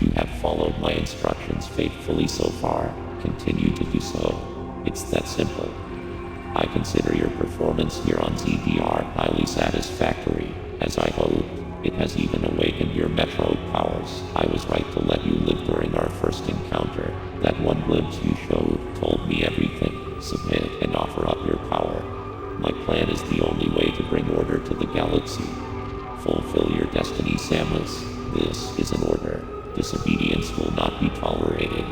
You have followed my instructions faithfully so far. Continue to do so. It's that simple. I consider your performance here on ZDR highly satisfactory. As I hoped, it has even awakened your Metroid powers. I was right to let you live during our first encounter. That one glimpse you showed told me everything. Submit and offer up your power. My plan is the only way to bring order to the galaxy. Fulfill your destiny, Samus. This is an order. Disobedience will not be tolerated.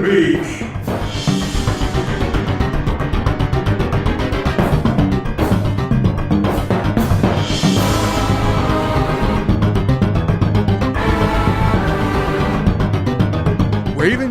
Beak!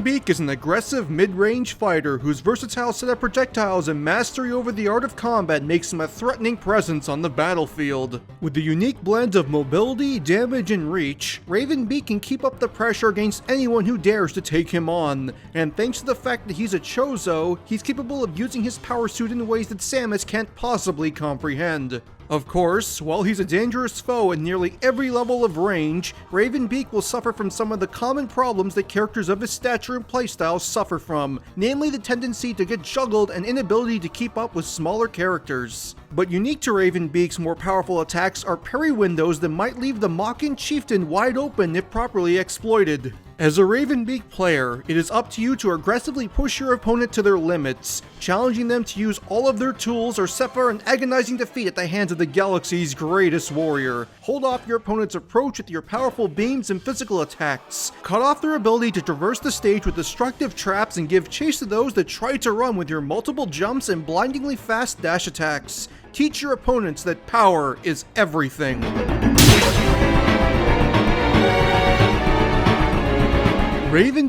Beak is an aggressive mid-range fighter whose versatile set of projectiles and mastery over the art of combat makes him a threatening presence on the battlefield. With the unique blend of mobility, damage, and reach, Beak can keep up the pressure against anyone who dares to take him on, and thanks to the fact that he's a Chozo, he's capable of using his power suit in ways that Samus can't possibly comprehend. Of course, while he's a dangerous foe at nearly every level of range, Beak will suffer from some of the common problems that characters of his stature and playstyle suffer from, namely the tendency to get juggled and inability to keep up with smaller characters. But unique to Beak's more powerful attacks are parry windows that might leave the Mawkin Chieftain wide open if properly exploited. As a Beak player, it is up to you to aggressively push your opponent to their limits, challenging them to use all of their tools or suffer an agonizing defeat at the hands of the galaxy's greatest warrior. Hold off your opponent's approach with your powerful beams and physical attacks. Cut off their ability to traverse the stage with destructive traps and give chase to those that try to run with your multiple jumps and blindingly fast dash attacks. Teach your opponents that power is everything.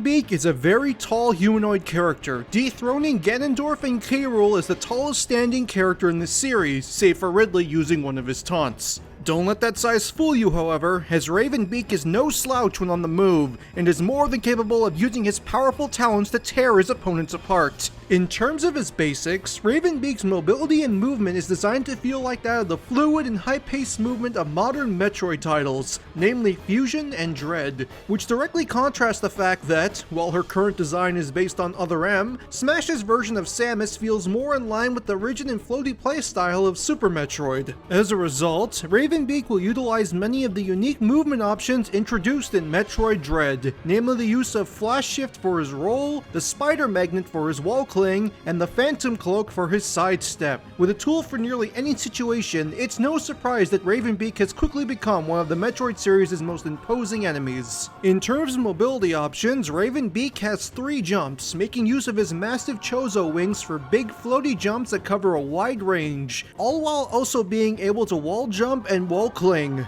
Beak is a very tall humanoid character, dethroning Ganondorf and K. Rool as the tallest standing character in the series, save for Ridley using one of his taunts. Don't let that size fool you, however, as Beak is no slouch when on the move, and is more than capable of using his powerful talons to tear his opponents apart. In terms of his basics, Beak's mobility and movement is designed to feel like that of the fluid and high-paced movement of modern Metroid titles, namely Fusion and Dread, which directly contrasts the fact that, while her current design is based on Other M, Smash's version of Samus feels more in line with the rigid and floaty playstyle of Super Metroid. As a result, Beak will utilize many of the unique movement options introduced in Metroid Dread, namely the use of Flash Shift for his roll, the Spider Magnet for his wall cling, and the Phantom Cloak for his sidestep. With a tool for nearly any situation, it's no surprise that Beak has quickly become one of the Metroid series' most imposing enemies. In terms of mobility options, Beak has 3 jumps, making use of his massive Chozo wings for big floaty jumps that cover a wide range, all while also being able to wall jump and wall cling.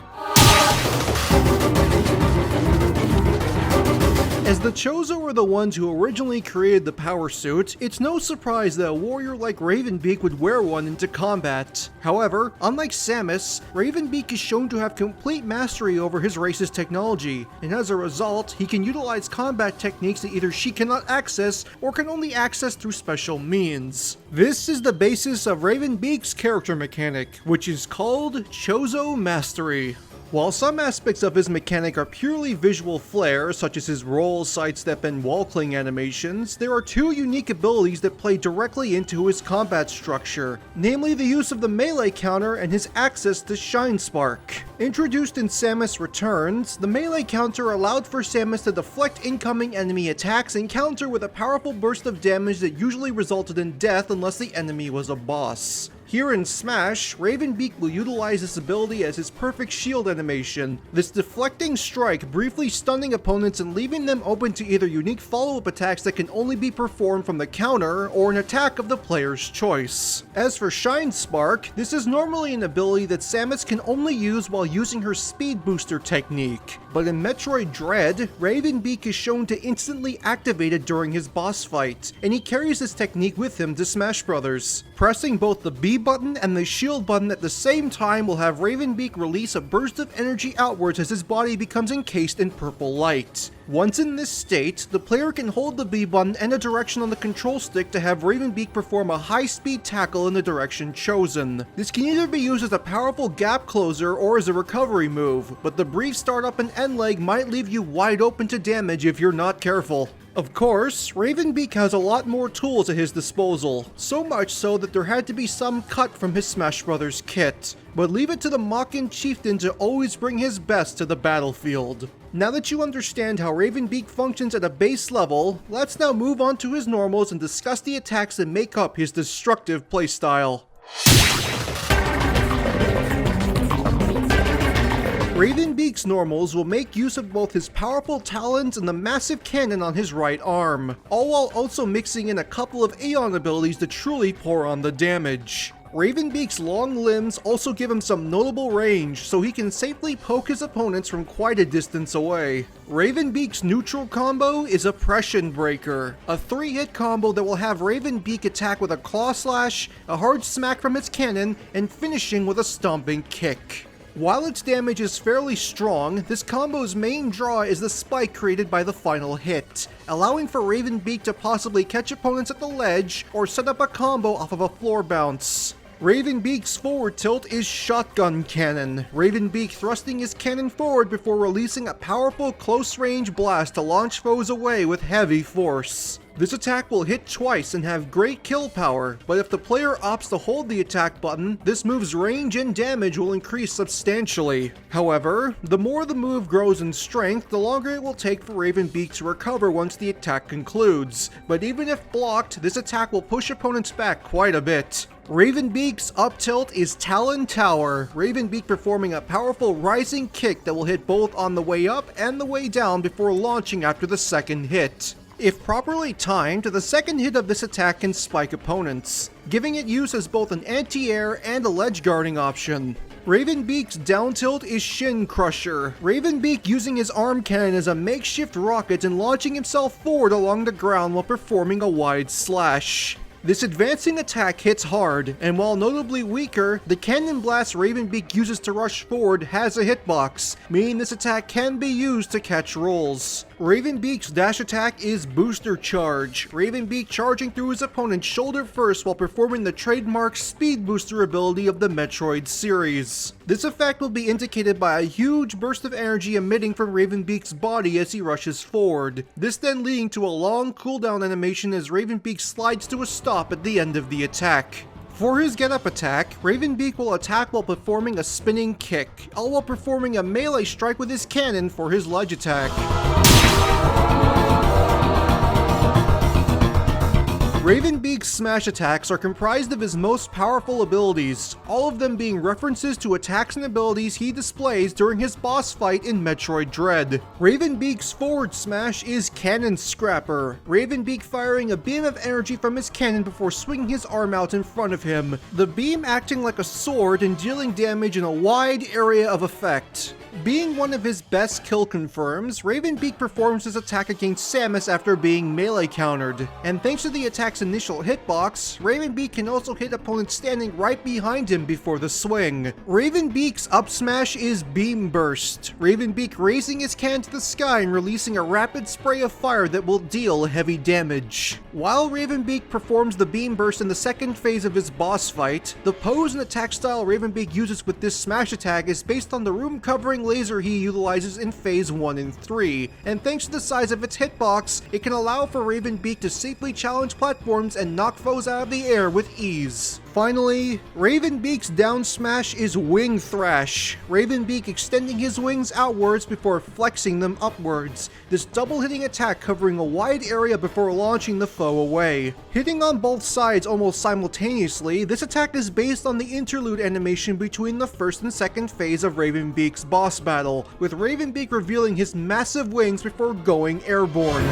As the Chozo were the ones who originally created the power suit, it's no surprise that a warrior like Beak would wear one into combat. However, unlike Samus, Beak is shown to have complete mastery over his race's technology, and as a result, he can utilize combat techniques that either she cannot access or can only access through special means. This is the basis of Beak's character mechanic, which is called Chozo Mastery. While some aspects of his mechanic are purely visual flair, such as his roll, sidestep, and wall cling animations, there are 2 unique abilities that play directly into his combat structure, namely the use of the melee counter and his access to Shine Spark. Introduced in Samus Returns, the melee counter allowed for Samus to deflect incoming enemy attacks and counter with a powerful burst of damage that usually resulted in death unless the enemy was a boss. Here in Smash, Raven Beak will utilize this ability as his perfect shield animation, this deflecting strike briefly stunning opponents and leaving them open to either unique follow-up attacks that can only be performed from the counter or an attack of the player's choice. As for Shine Spark, this is normally an ability that Samus can only use while using her speed booster technique, but in Metroid Dread, Raven Beak is shown to instantly activate it during his boss fight, and he carries this technique with him to Smash Bros. Pressing both the B button and the shield button at the same time will have Raven Beak release a burst of energy outwards as his body becomes encased in purple light. Once in this state, the player can hold the B button and a direction on the control stick to have Raven Beak perform a high-speed tackle in the direction chosen. This can either be used as a powerful gap closer or as a recovery move, but the brief startup and end leg might leave you wide open to damage if you're not careful. Of course, Raven Beak has a lot more tools at his disposal, so much so that there had to be some cut from his Smash Bros. Kit. But leave it to the Mawkin Chieftain to always bring his best to the battlefield. Now that you understand how Raven Beak functions at a base level, let's now move on to his normals and discuss the attacks that make up his destructive playstyle. Raven Beak's normals will make use of both his powerful talons and the massive cannon on his right arm, all while also mixing in a couple of Aeon abilities to truly pour on the damage. Raven Beak's long limbs also give him some notable range, so he can safely poke his opponents from quite a distance away. Raven Beak's neutral combo is Oppression Breaker, a 3-hit combo that will have Raven Beak attack with a claw slash, a hard smack from its cannon, and finishing with a stomping kick. While its damage is fairly strong, this combo's main draw is the spike created by the final hit, allowing for Raven Beak to possibly catch opponents at the ledge or set up a combo off of a floor bounce. Raven Beak's forward tilt is Shotgun Cannon, Raven Beak thrusting his cannon forward before releasing a powerful close-range blast to launch foes away with heavy force. This attack will hit twice and have great kill power, but if the player opts to hold the attack button, this move's range and damage will increase substantially. However, the more the move grows in strength, the longer it will take for Raven Beak to recover once the attack concludes, but even if blocked, this attack will push opponents back quite a bit. Raven Beak's up tilt is Talon Tower, Raven Beak performing a powerful rising kick that will hit both on the way up and the way down before launching after the second hit. If properly timed, the second hit of this attack can spike opponents, giving it use as both an anti-air and a ledge guarding option. Raven Beak's down tilt is Shin Crusher, Raven Beak using his arm cannon as a makeshift rocket and launching himself forward along the ground while performing a wide slash. This advancing attack hits hard, and while notably weaker, the Cannon Blast Raven Beak uses to rush forward has a hitbox, meaning this attack can be used to catch rolls. Raven Beak's dash attack is Booster Charge, Raven Beak charging through his opponent's shoulder first while performing the trademark Speed Booster ability of the Metroid series. This effect will be indicated by a huge burst of energy emitting from Raven Beak's body as he rushes forward, this then leading to a long cooldown animation as Raven Beak slides to a stop at the end of the attack. For his get-up attack, Raven Beak will attack while performing a spinning kick, all while performing a melee strike with his cannon for his ledge attack. Raven Beak's smash attacks are comprised of his most powerful abilities, all of them being references to attacks and abilities he displays during his boss fight in Metroid Dread. Raven Beak's forward smash is Cannon Scrapper, Raven Beak firing a beam of energy from his cannon before swinging his arm out in front of him, the beam acting like a sword and dealing damage in a wide area of effect. Being one of his best kill confirms, Raven Beak performs his attack against Samus after being melee countered, and thanks to the attack's initial hitbox, Raven Beak can also hit opponents standing right behind him before the swing. Raven Beak's up smash is Beam Burst, Raven Beak raising his cannon to the sky and releasing a rapid spray of fire that will deal heavy damage. While Raven Beak performs the Beam Burst in the second phase of his boss fight, the pose and attack style Raven Beak uses with this smash attack is based on the room covering laser he utilizes in phase 1 and 3, and thanks to the size of its hitbox, it can allow for Raven Beak to safely challenge platforms platforms and knock foes out of the air with ease. Finally, Raven Beak's down smash is Wing Thrash. Raven Beak extending his wings outwards before flexing them upwards. This double hitting attack covering a wide area before launching the foe away. Hitting on both sides almost simultaneously, this attack is based on the interlude animation between the first and second phase of Raven Beak's boss battle, with Raven Beak revealing his massive wings before going airborne.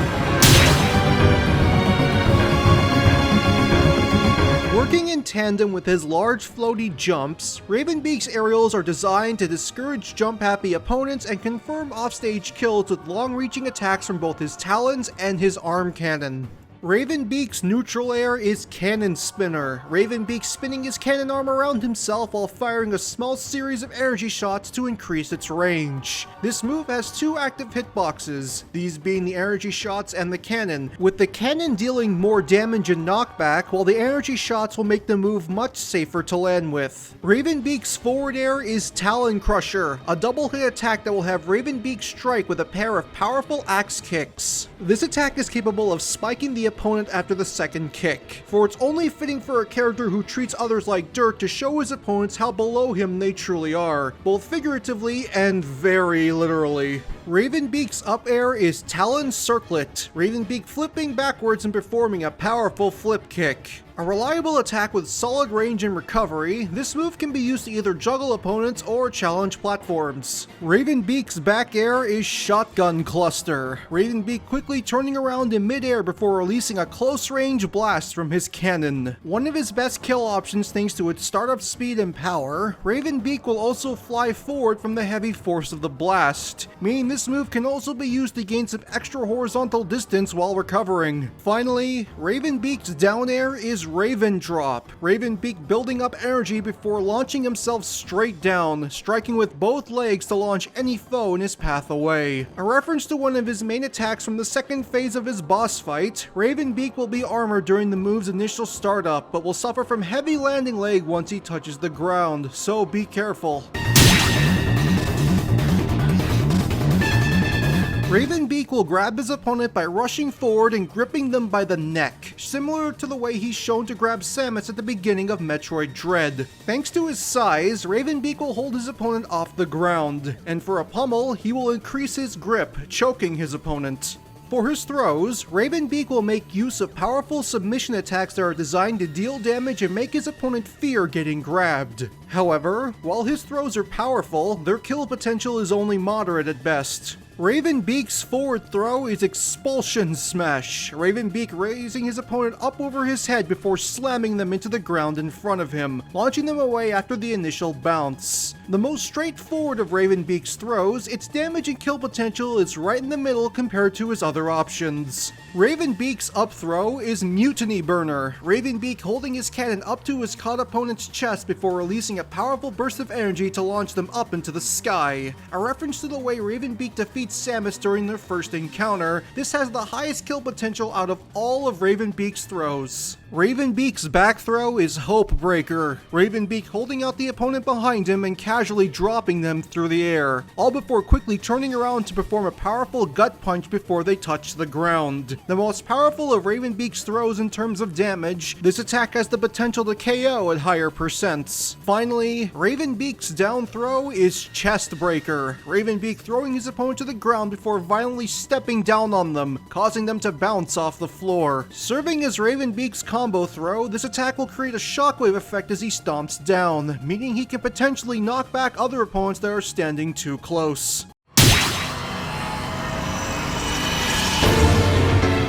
Working in tandem with his large floaty jumps, Raven Beak's aerials are designed to discourage jump-happy opponents and confirm offstage kills with long-reaching attacks from both his talons and his arm cannon. Raven Beak's neutral air is Cannon Spinner. Raven Beak spinning his cannon arm around himself while firing a small series of energy shots to increase its range. This move has two active hitboxes, these being the energy shots and the cannon, with the cannon dealing more damage and knockback, while the energy shots will make the move much safer to land with. Raven Beak's forward air is Talon Crusher, a double hit attack that will have Raven Beak strike with a pair of powerful axe kicks. This attack is capable of spiking the opponent after the second kick, for it's only fitting for a character who treats others like dirt to show his opponents how below him they truly are, both figuratively and very literally. Raven Beak's up air is Talon Circlet, Raven Beak flipping backwards and performing a powerful flip kick. A reliable attack with solid range and recovery, this move can be used to either juggle opponents or challenge platforms. Raven Beak's back air is Shotgun Cluster, Raven Beak quickly turning around in midair before releasing a close-range blast from his cannon. One of his best kill options thanks to its startup speed and power, Raven Beak will also fly forward from the heavy force of the blast, meaning this move can also be used to gain some extra horizontal distance while recovering. Finally, Raven Beak's down air is Raven Drop, Raven Beak building up energy before launching himself straight down, striking with both legs to launch any foe in his path away. A reference to one of his main attacks from the second phase of his boss fight, Raven Beak will be armored during the move's initial startup, but will suffer from heavy landing lag once he touches the ground, so be careful. Raven Beak will grab his opponent by rushing forward and gripping them by the neck, similar to the way he's shown to grab Samus at the beginning of Metroid Dread. Thanks to his size, Raven Beak will hold his opponent off the ground, and for a pummel, he will increase his grip, choking his opponent. For his throws, Raven Beak will make use of powerful submission attacks that are designed to deal damage and make his opponent fear getting grabbed. However, while his throws are powerful, their kill potential is only moderate at best. Raven Beak's forward throw is Expulsion Smash, Raven Beak raising his opponent up over his head before slamming them into the ground in front of him, launching them away after the initial bounce. The most straightforward of Raven Beak's throws, its damage and kill potential is right in the middle compared to his other options. Raven Beak's up throw is Mutiny Burner, Raven Beak holding his cannon up to his caught opponent's chest before releasing a powerful burst of energy to launch them up into the sky. A reference to the way Raven Beak defeats Samus during their first encounter, this has the highest kill potential out of all of Raven Beak's throws. Raven Beak's back throw is Hope Breaker, Raven Beak holding out the opponent behind him and casually dropping them through the air, all before quickly turning around to perform a powerful gut punch before they touch the ground. The most powerful of Raven Beak's throws in terms of damage, this attack has the potential to KO at higher percents. Finally, Raven Beak's down throw is Chest Breaker, Raven Beak throwing his opponent to the ground before violently stepping down on them, causing them to bounce off the floor. Serving as Raven Beak's combo throw, this attack will create a shockwave effect as he stomps down, meaning he can potentially knock back other opponents that are standing too close.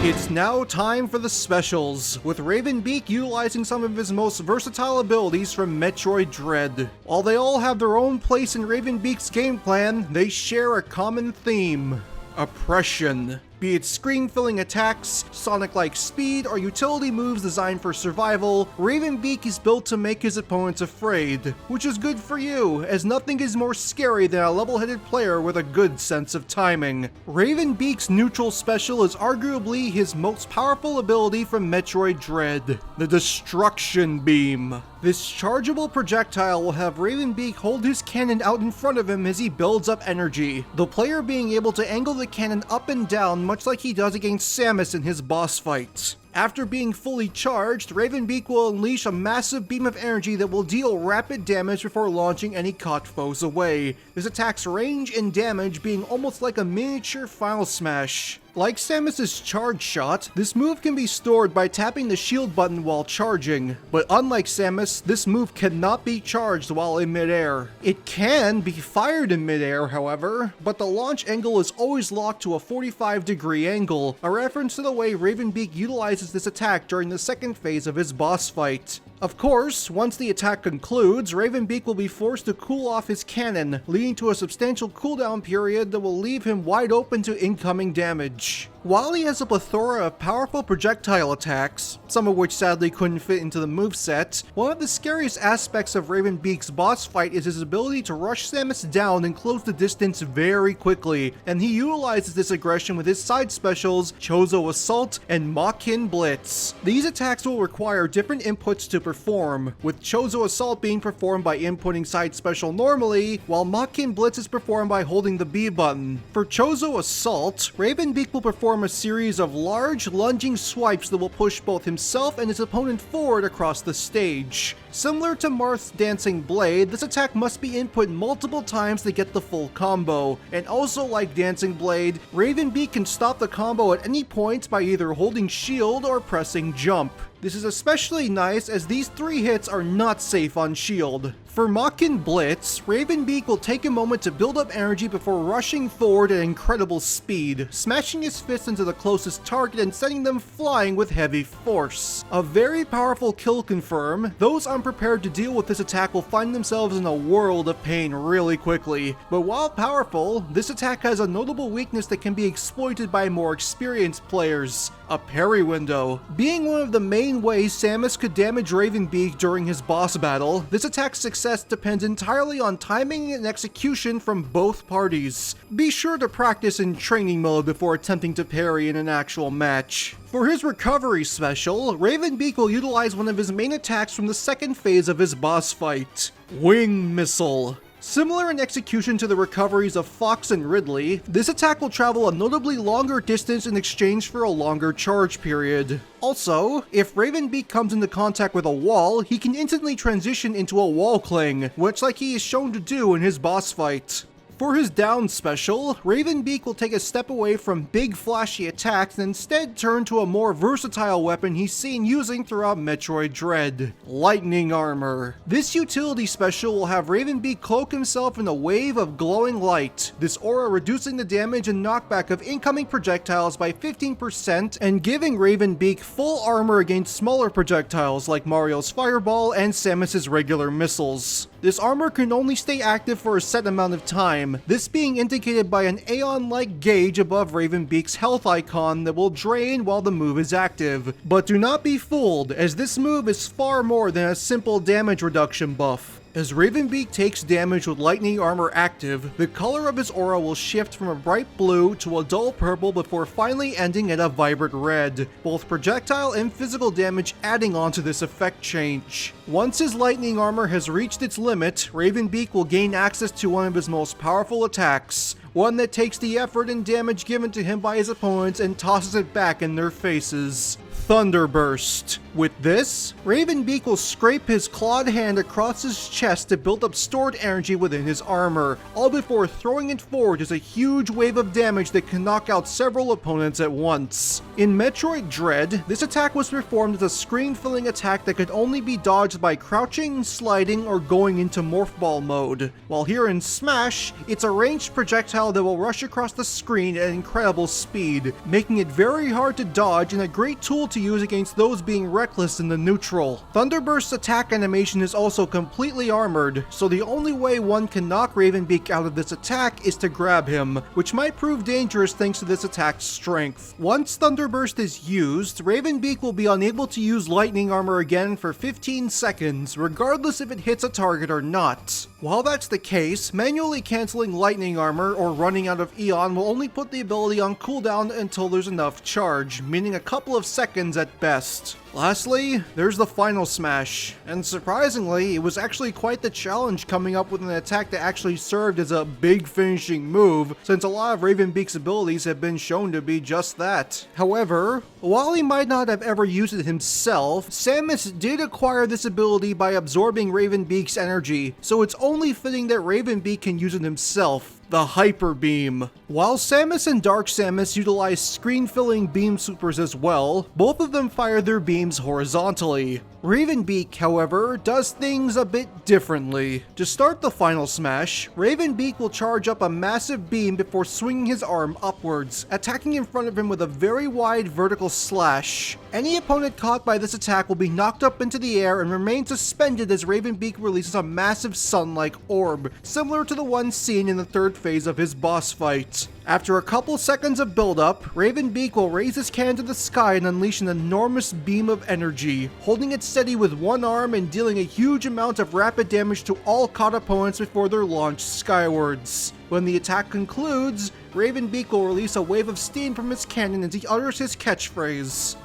It's now time for the specials, with Raven Beak utilizing some of his most versatile abilities from Metroid Dread. While they all have their own place in Raven Beak's game plan, they share a common theme: oppression. Be it screen-filling attacks, Sonic-like speed, or utility moves designed for survival, Raven Beak is built to make his opponents afraid, which is good for you, as nothing is more scary than a level-headed player with a good sense of timing. Raven Beak's neutral special is arguably his most powerful ability from Metroid Dread, the Destruction Beam. This chargeable projectile will have Raven Beak hold his cannon out in front of him as he builds up energy, the player being able to angle the cannon up and down much like he does against Samus in his boss fight. After being fully charged, Raven Beak will unleash a massive beam of energy that will deal rapid damage before launching any caught foes away. This attack's range and damage being almost like a miniature Final Smash. Like Samus's charge shot, this move can be stored by tapping the shield button while charging, but unlike Samus, this move cannot be charged while in midair. It can be fired in midair, however, but the launch angle is always locked to a 45-degree angle, a reference to the way Raven Beak utilizes this attack during the second phase of his boss fight. Of course, once the attack concludes, Raven Beak will be forced to cool off his cannon, leading to a substantial cooldown period that will leave him wide open to incoming damage. While he has a plethora of powerful projectile attacks, some of which sadly couldn't fit into the moveset, one of the scariest aspects of Raven Beak's boss fight is his ability to rush Samus down and close the distance very quickly, and he utilizes this aggression with his side specials, Chozo Assault and Mawkin Blitz. These attacks will require different inputs to perform, with Chozo Assault being performed by inputting side special normally, while Mawkin Blitz is performed by holding the B button. For Chozo Assault, Raven Beak will perform a series of large lunging swipes that will push both himself and his opponent forward across the stage. Similar to Marth's Dancing Blade, this attack must be input multiple times to get the full combo, and also like Dancing Blade, Raven Beak can stop the combo at any point by either holding shield or pressing jump. This is especially nice as these 3 hits are not safe on shield. For Mawkin Blitz, Raven Beak will take a moment to build up energy before rushing forward at incredible speed, smashing his fists into the closest target and sending them flying with heavy force. A very powerful kill confirm, those unprepared to deal with this attack will find themselves in a world of pain really quickly. But while powerful, this attack has a notable weakness that can be exploited by more experienced players: a parry window. Being one of the main ways Samus could damage Raven Beak during his boss battle, this attack's success depends entirely on timing and execution from both parties. Be sure to practice in training mode before attempting to parry in an actual match. For his recovery special, Raven Beak will utilize one of his main attacks from the second phase of his boss fight: Wing Missile. Similar in execution to the recoveries of Fox and Ridley, this attack will travel a notably longer distance in exchange for a longer charge period. Also, if Raven Beak comes into contact with a wall, he can instantly transition into a wall cling, much like he is shown to do in his boss fight. For his down special, Raven Beak will take a step away from big flashy attacks and instead turn to a more versatile weapon he's seen using throughout Metroid Dread: Lightning Armor. This utility special will have Raven Beak cloak himself in a wave of glowing light, this aura reducing the damage and knockback of incoming projectiles by 15% and giving Raven Beak full armor against smaller projectiles like Mario's Fireball and Samus's regular missiles. This armor can only stay active for a set amount of time, this being indicated by an Aeon-like gauge above Raven Beak's health icon that will drain while the move is active. But do not be fooled, as this move is far more than a simple damage reduction buff. As Raven Beak takes damage with Lightning Armor active, the color of his aura will shift from a bright blue to a dull purple before finally ending at a vibrant red, both projectile and physical damage adding on to this effect change. Once his Lightning Armor has reached its limit, Raven Beak will gain access to one of his most powerful attacks, one that takes the effort and damage given to him by his opponents and tosses it back in their faces: Thunderburst. With this, Raven Beak will scrape his clawed hand across his chest to build up stored energy within his armor, all before throwing it forward as a huge wave of damage that can knock out several opponents at once. In Metroid Dread, this attack was performed as a screen-filling attack that could only be dodged by crouching, sliding, or going into Morph Ball mode, while here in Smash, it's a ranged projectile that will rush across the screen at incredible speed, making it very hard to dodge and a great tool to use against those being reckless in the neutral. Thunderburst's attack animation is also completely armored, so the only way one can knock Raven Beak out of this attack is to grab him, which might prove dangerous thanks to this attack's strength. Once Thunderburst is used, Raven Beak will be unable to use Lightning Armor again for 15 seconds, regardless if it hits a target or not. While that's the case, manually canceling Lightning Armor or running out of Eon will only put the ability on cooldown until there's enough charge, meaning a couple of seconds at best. Lastly, there's the final smash, and surprisingly, it was actually quite the challenge coming up with an attack that actually served as a big finishing move, since a lot of Raven Beak's abilities have been shown to be just that. However, while he might not have ever used it himself, Samus did acquire this ability by absorbing Raven Beak's energy, so it's only fitting that Raven Beak can use it himself. The Hyper Beam. While Samus and Dark Samus utilize screen-filling beam supers as well, both of them fire their beams horizontally. Raven Beak, however, does things a bit differently. To start the final smash, Raven Beak will charge up a massive beam before swinging his arm upwards, attacking in front of him with a very wide vertical slash. Any opponent caught by this attack will be knocked up into the air and remain suspended as Raven Beak releases a massive sun-like orb, similar to the one seen in the third phase of his boss fight. After a couple seconds of build-up, Raven Beak will raise his cannon to the sky and unleash an enormous beam of energy, holding it steady with one arm and dealing a huge amount of rapid damage to all caught opponents before they're launched skywards. When the attack concludes, Raven Beak will release a wave of steam from his cannon as he utters his catchphrase.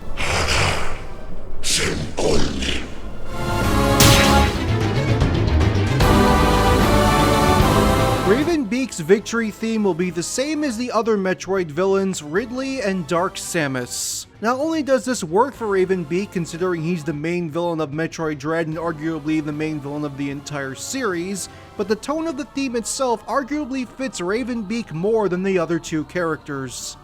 Raven Beak's victory theme will be the same as the other Metroid villains, Ridley and Dark Samus. Not only does this work for Raven Beak, considering he's the main villain of Metroid Dread and arguably the main villain of the entire series, but the tone of the theme itself arguably fits Raven Beak more than the other two characters.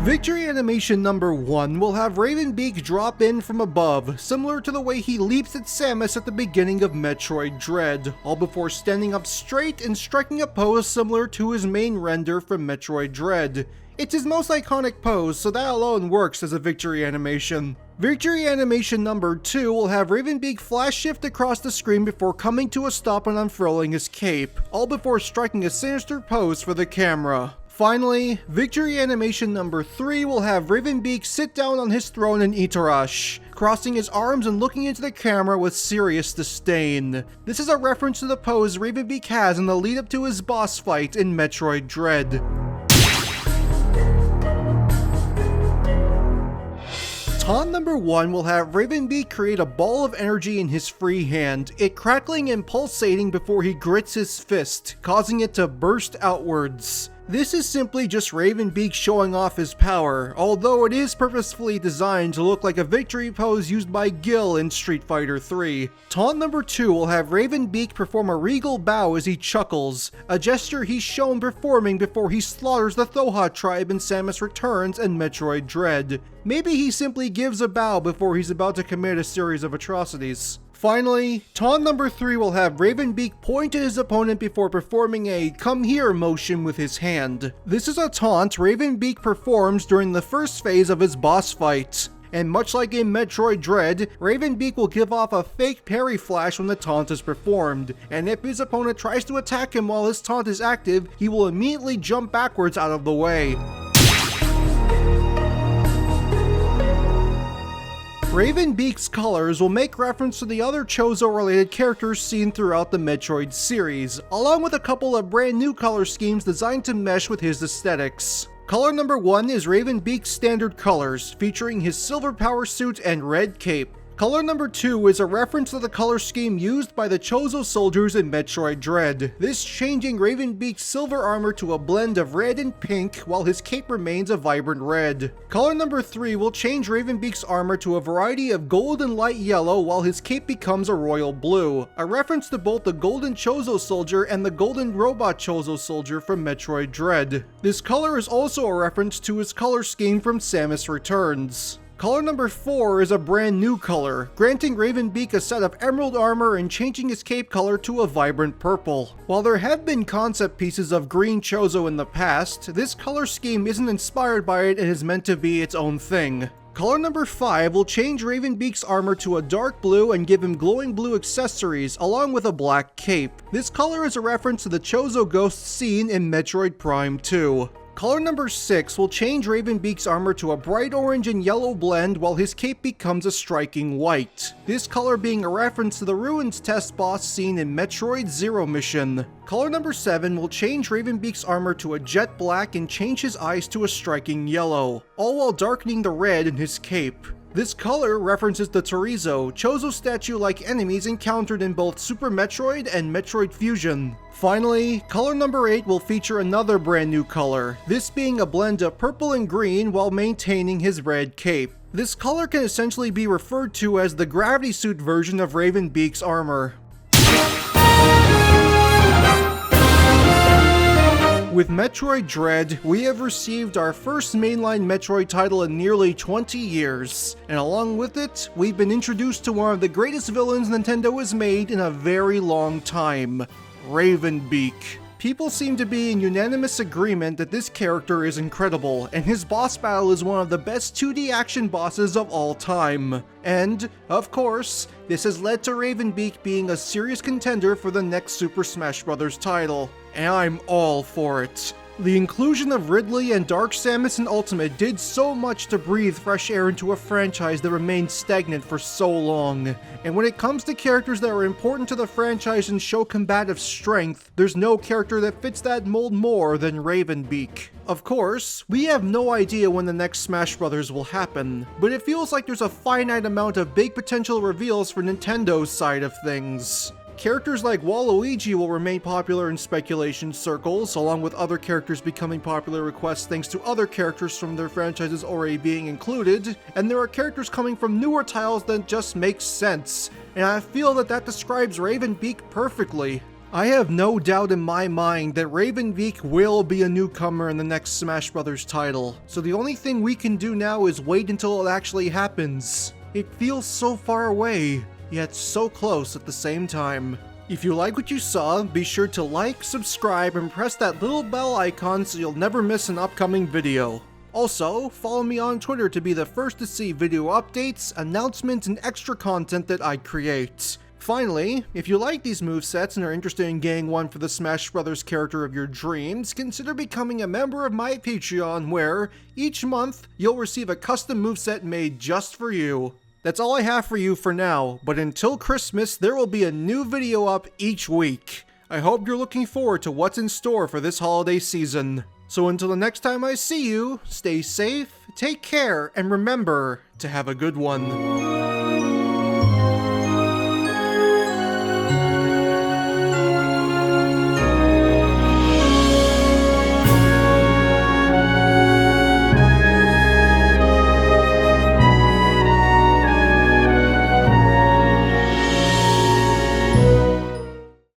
Victory animation number 1 will have Raven Beak drop in from above, similar to the way he leaps at Samus at the beginning of Metroid Dread, all before standing up straight and striking a pose similar to his main render from Metroid Dread. It's his most iconic pose, so that alone works as a victory animation. Victory animation number 2 will have Raven Beak flash shift across the screen before coming to a stop and unfurling his cape, all before striking a sinister pose for the camera. Finally, victory animation number 3 will have Raven Beak sit down on his throne in Itarash, crossing his arms and looking into the camera with serious disdain. This is a reference to the pose Raven Beak has in the lead up to his boss fight in Metroid Dread. Taunt number 1 will have Raven Beak create a ball of energy in his free hand, it crackling and pulsating before he grits his fist, causing it to burst outwards. This is simply just Raven Beak showing off his power, although it is purposefully designed to look like a victory pose used by Gil in Street Fighter 3. Taunt number 2 will have Raven Beak perform a regal bow as he chuckles, a gesture he's shown performing before he slaughters the Thoha tribe in Samus Returns and Metroid Dread. Maybe he simply gives a bow before he's about to commit a series of atrocities. Finally, taunt number 3 will have Raven Beak point at his opponent before performing a "come here" motion with his hand. This is a taunt Raven Beak performs during the first phase of his boss fight. And much like in Metroid Dread, Raven Beak will give off a fake parry flash when the taunt is performed, and if his opponent tries to attack him while his taunt is active, he will immediately jump backwards out of the way. Raven Beak's colors will make reference to the other Chozo-related characters seen throughout the Metroid series, along with a couple of brand new color schemes designed to mesh with his aesthetics. Color number 1 is Raven Beak's standard colors, featuring his silver power suit and red cape. Color number 2 is a reference to the color scheme used by the Chozo soldiers in Metroid Dread, this changing Raven Beak's silver armor to a blend of red and pink while his cape remains a vibrant red. Color number 3 will change Raven Beak's armor to a variety of gold and light yellow while his cape becomes a royal blue, a reference to both the golden Chozo soldier and the golden robot Chozo soldier from Metroid Dread. This color is also a reference to his color scheme from Samus Returns. Color number 4 is a brand new color, granting Raven Beak a set of emerald armor and changing his cape color to a vibrant purple. While there have been concept pieces of green Chozo in the past, this color scheme isn't inspired by it and is meant to be its own thing. Color number 5 will change Raven Beak's armor to a dark blue and give him glowing blue accessories along with a black cape. This color is a reference to the Chozo ghost seen in Metroid Prime 2. Color number 6 will change Raven Beak's armor to a bright orange and yellow blend while his cape becomes a striking white. This color being a reference to the Ruins test boss seen in Metroid Zero mission. Color number 7 will change Raven Beak's armor to a jet black and change his eyes to a striking yellow, all while darkening the red in his cape. This color references the Torizo, Chozo statue-like enemies encountered in both Super Metroid and Metroid Fusion. Finally, color number 8 will feature another brand new color, this being a blend of purple and green while maintaining his red cape. This color can essentially be referred to as the gravity suit version of Raven Beak's armor. With Metroid Dread, we have received our first mainline Metroid title in nearly 20 years, and along with it, we've been introduced to one of the greatest villains Nintendo has made in a very long time, Raven Beak. People seem to be in unanimous agreement that this character is incredible, and his boss battle is one of the best 2D action bosses of all time. And, of course, this has led to Raven Beak being a serious contender for the next Super Smash Bros. Title. And I'm all for it. The inclusion of Ridley and Dark Samus in Ultimate did so much to breathe fresh air into a franchise that remained stagnant for so long. And when it comes to characters that are important to the franchise and show combative strength, there's no character that fits that mold more than Raven Beak. Of course, we have no idea when the next Smash Bros. Will happen, but it feels like there's a finite amount of big potential reveals for Nintendo's side of things. Characters like Waluigi will remain popular in speculation circles, along with other characters becoming popular requests thanks to other characters from their franchises already being included, and there are characters coming from newer titles that just make sense, and I feel that describes Raven Beak perfectly. I have no doubt in my mind that Raven Beak will be a newcomer in the next Smash Bros. Title, so the only thing we can do now is wait until it actually happens. It feels so far away, yet so close at the same time. If you like what you saw, be sure to like, subscribe, and press that little bell icon so you'll never miss an upcoming video. Also, follow me on Twitter to be the first to see video updates, announcements, and extra content that I create. Finally, if you like these movesets and are interested in getting one for the Smash Bros. Character of your dreams, consider becoming a member of my Patreon where, each month, you'll receive a custom moveset made just for you. That's all I have for you for now, but until Christmas, there will be a new video up each week. I hope you're looking forward to what's in store for this holiday season. So until the next time I see you, stay safe, take care, and remember to have a good one.